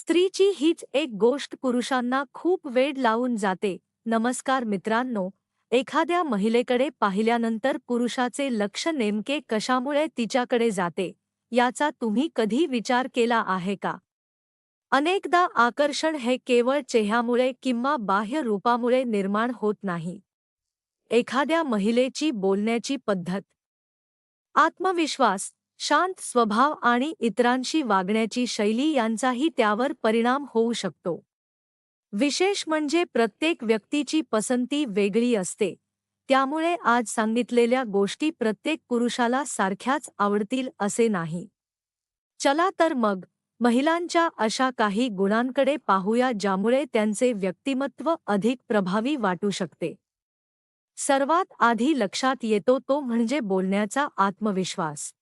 स्त्रीची हीच एक गोष्ट पुरुषांना खूप वेड लावून जाते. नमस्कार मित्रांनो, एखाद्या महिलेकडे पाहिल्यानंतर पुरुषाचे लक्ष नेमके कशामुळे तिच्याकडे जाते, याचा तुम्ही कधी विचार केला आहे का? अनेकदा आकर्षण हे केवळ चेहऱ्यामुळे किंवा बाह्य रूपामुळे निर्माण होत नाही. एखाद्या महिलेची बोलण्याची पद्धत, आत्मविश्वास, शांत स्वभाव आणि इतरांशी वागण्याची शैली यांचाही त्यावर परिणाम होऊ शकतो. विशेष म्हणजे प्रत्येक व्यक्तीची पसंती वेगळी असते. त्यामुळे आज सांगितलेल्या गोष्टी प्रत्येक पुरुषाला सारख्याच आवडतील असे नाही. चला तर मग महिलांच्या अशा काही गुणांकडे पाहूया ज्यामुळे त्यांचे व्यक्तिमत्व अधिक प्रभावी वाटू शकते. सर्वात आधी लक्षात येतो तो म्हणजे बोलण्याचा आत्मविश्वास.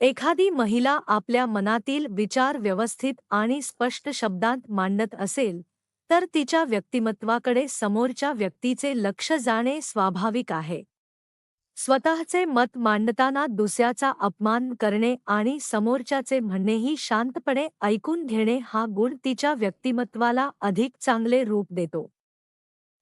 एखादी महिला आपल्या मनातील विचार व्यवस्थित आणि स्पष्ट शब्दांत मांडत असेल, तर तिच्या व्यक्तिमत्वाकडे समोरच्या व्यक्तीचे लक्ष जाणे स्वाभाविक आहे. स्वतःचे मत मांडताना दुसऱ्याचा अपमान करणे आणि समोरच्याचे म्हणणेही शांतपणे ऐकून घेणे हा गुण तिच्या व्यक्तिमत्वाला अधिक चांगले रूप देतो.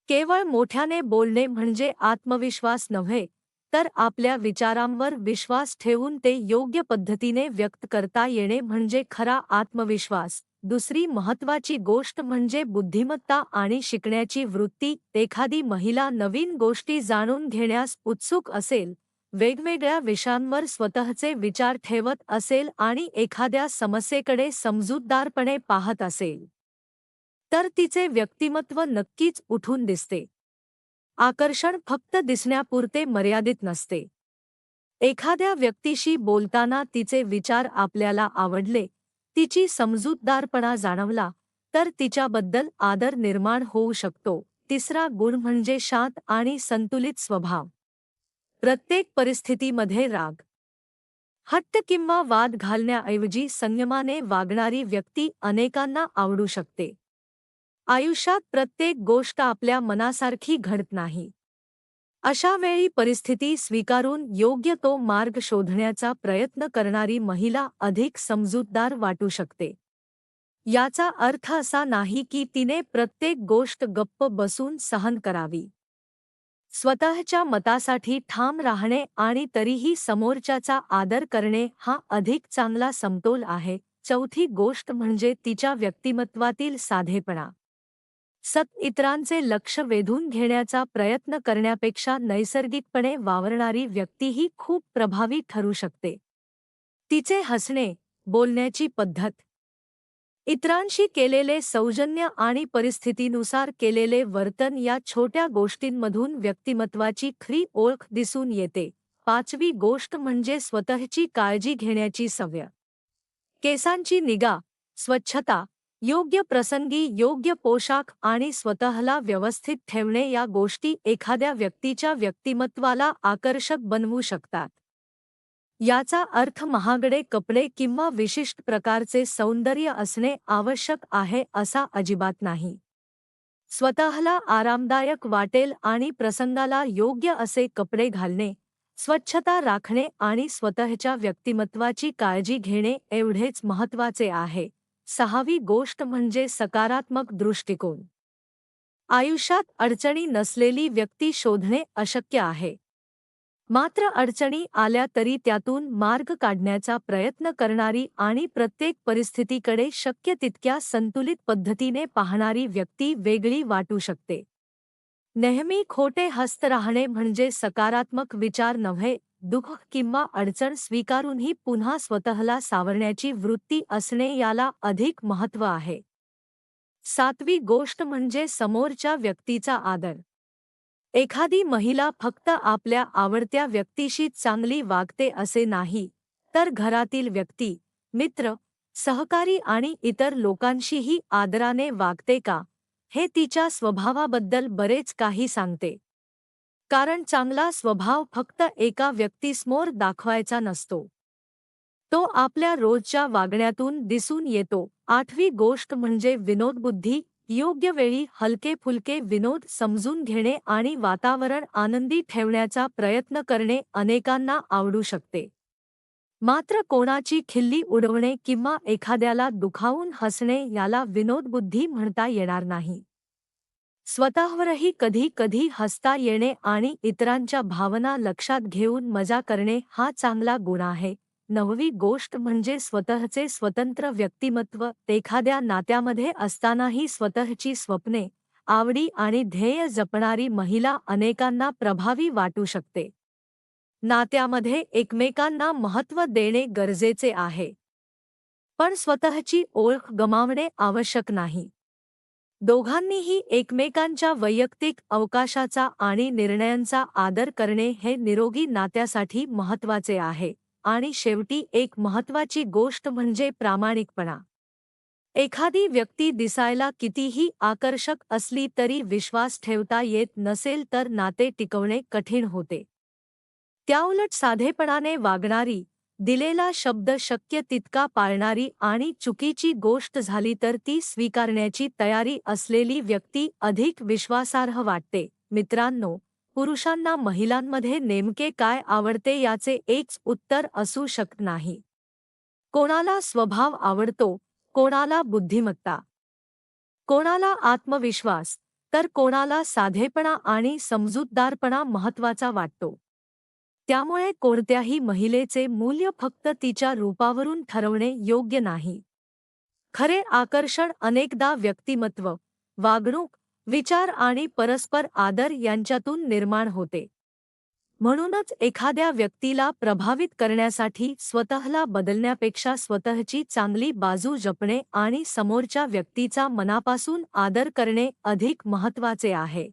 केवळ मोठ्याने बोलणे म्हणजे आत्मविश्वास नव्हे, तर आपल्या विचारांवर विश्वास ठेवून ते योग्य पद्धतीने व्यक्त करता येणे म्हणजे खरा आत्मविश्वास. दुसरी महत्त्वाची गोष्ट म्हणजे बुद्धिमत्ता आणि शिकण्याची वृत्ती. एखादी महिला नवीन गोष्टी जाणून घेण्यास उत्सुक असेल, वेगवेगळ्या विषयांवर स्वतःचे विचार ठेवत असेल आणि एखाद्या समस्येकडे समजूतदारपणे पाहत असेल, तर तिचे व्यक्तिमत्व नक्कीच उठून दिसते. आकर्षण फक्त दिसण्यापुरते मर्यादित नसते. एखाद्या व्यक्तीशी बोलताना तिचे विचार आपल्याला आवडले, तिची समजूतदारपणा जाणवला, तर तिच्याबद्दल आदर निर्माण होऊ शकतो. तिसरा गुण म्हणजे शांत आणि संतुलित स्वभाव. प्रत्येक परिस्थितीमध्ये राग, हट्ट किंवा वाद घालण्याऐवजी संयमाने वागणारी व्यक्ती अनेकांना आवडू शकते. आयुष्यात प्रत्येक गोष्ट आपल्या मनासारखी घडत नाही. अशा वेळी परिस्थिती स्वीकारून योग्य तो मार्ग शोधण्याचा प्रयत्न करणारी महिला अधिक समजूतदार वाटू शकते. याचा अर्थ असा नाही की तिने प्रत्येक गोष्ट गप्प बसून सहन करावी. स्वतःच्या मतासाठी ठाम राहणे आणि तरीही समोरच्याचा आदर करणे हा अधिक चांगला समतोल आहे. चौथी गोष्ट म्हणजे तिच्या व्यक्तिमत्वातील साधेपणा. इतरांचे लक्ष वेधून घेण्याचा प्रयत्न करण्यापेक्षा नैसर्गिकपणे वावरणारी व्यक्ती ही खूप प्रभावी ठरू शकते. तिचे हसणे, बोलण्याची पद्धत, इतरांशी केलेले सौजन्य आणि परिस्थितीनुसार केलेले वर्तन या छोट्या गोष्टींमधून व्यक्तिमत्वाची खरी ओळख दिसून येते. पाचवी गोष्ट म्हणजे स्वतःची काळजी घेण्याची सवय. केसांची निगा, स्वच्छता, योग्य प्रसंगी योग्य पोशाख आणि स्वतःला व्यवस्थित ठेवणे या गोष्टी एखाद्या व्यक्तीच्या व्यक्तिमत्वाला आकर्षक बनवू शकतात. याचा अर्थ महागडे कपडे किंवा विशिष्ट प्रकारचे सौंदर्य असणे आवश्यक आहे असा अजिबात नाही. स्वतःला आरामदायक वाटेल आणि प्रसंगाला योग्य असे कपडे घालणे, स्वच्छता राखणे आणि स्वतःच्या व्यक्तिमत्वाची काळजी घेणे एवढेच महत्त्वाचे आहे. सहावी गोष्ट म्हणजे सकारात्मक दृष्टिकोन. आयुष्यात अडचणी नसलेली व्यक्ती शोधणे अशक्य आहे. मात्र अडचणी आल्या तरी त्यातून मार्ग काढण्याचा प्रयत्न करणारी आणि प्रत्येक परिस्थितीकडे शक्य तितक्या संतुलित पद्धतीने पाहणारी व्यक्ती वेगळी वाटू शकते. नेहमी खोटे हसत राहणे म्हणजे सकारात्मक विचार नव्हे, दुःख किंवा अडचण स्वीकारूनही पुन्हा स्वतःला सावरण्याची वृत्ती असणे याला अधिक महत्त्व आहे. सातवी गोष्ट म्हणजे समोरच्या व्यक्तीचा आदर. एखादी महिला फक्त आपल्या आवडत्या व्यक्तीशी चांगली वागते असे नाही, तर घरातील व्यक्ती, मित्र, सहकारी आणि इतर लोकांशीही आदराने वागते का, हे तिच्या स्वभावाबद्दल बरेच काही सांगते. कारण चांगला स्वभाव फक्त एका व्यक्तीसमोर दाखवायचा नसतो. तो आपल्या रोजच्या वागण्यातून दिसून येतो. आठवी गोष्ट म्हणजे विनोदबुद्धी. योग्य वेळी हलके-फुलके विनोद समजून घेणे आणि वातावरण आनंदी ठेवण्याचा प्रयत्न करणे अनेकांना आवडू शकते. मात्र कोणाची खिल्ली उडवणे किंवा एखाद्याला दुखावून हसणे याला विनोदबुद्धी म्हणता येणार नाही. स्वतःवरही कधी कधी हसता येणे आणि इतरांच्या भावना लक्षात घेऊन मजा करणे हा चांगला गुण आहे. 9वी गोष्ट म्हणजे स्वतःचे स्वतंत्र व्यक्तिमत्व. एखाद्या नात्यामध्ये असतानाही स्वतःची स्वप्ने, आवडी आणि ध्येय जपणारी महिला अनेकांना प्रभावी वाटू शकते. नात्यामध्ये एकमेकांना महत्त्व देणे गरजेचे आहे, पण स्वतःची ओळख गमावणे आवश्यक नाही. दोघांनीही एकमेकांच्या वैयक्तिक अवकाशाचा आणि निर्णयांचा आदर करणे हे निरोगी नात्यासाठी महत्त्वाचे आहे. आणि शेवटी एक महत्त्वाची गोष्ट म्हणजे प्रामाणिकपणा. एखादी व्यक्ती दिसायला कितीही आकर्षक असली तरी विश्वास ठेवता येत नसेल तर नाते टिकवणे कठीण होते. त्याउलट साधेपणाने वागणारी, दिलेला शब्द शक्य तितका पाळणारी आणि चुकीची गोष्ट झाली तर ती स्वीकारण्याची तयारी असलेली व्यक्ती अधिक विश्वासार्ह वाटते. मित्रांनो, पुरुषांना महिलांमध्ये नेमके काय आवडते याचे एकच उत्तर असू शकत नाही. कोणाला स्वभाव आवडतो, कोणाला बुद्धिमत्ता, कोणाला आत्मविश्वास, तर कोणाला साधेपणा आणि समजूतदारपणा महत्त्वाचा वाटतो. त्यामुळे कोणत्याही महिलेचे मूल्य फक्त तिच्या रूपावरून ठरवणे योग्य नाही. खरे आकर्षण अनेकदा व्यक्तिमत्व, वागणूक, विचार आणि परस्पर आदर यांच्यातून निर्माण होते. म्हणूनच एखाद्या व्यक्तीला प्रभावित करण्यासाठी स्वतःला बदलण्यापेक्षा स्वतःची चांगली बाजू जपणे आणि समोरच्या व्यक्तीचा मनापासून आदर करणे अधिक महत्त्वाचे आहे.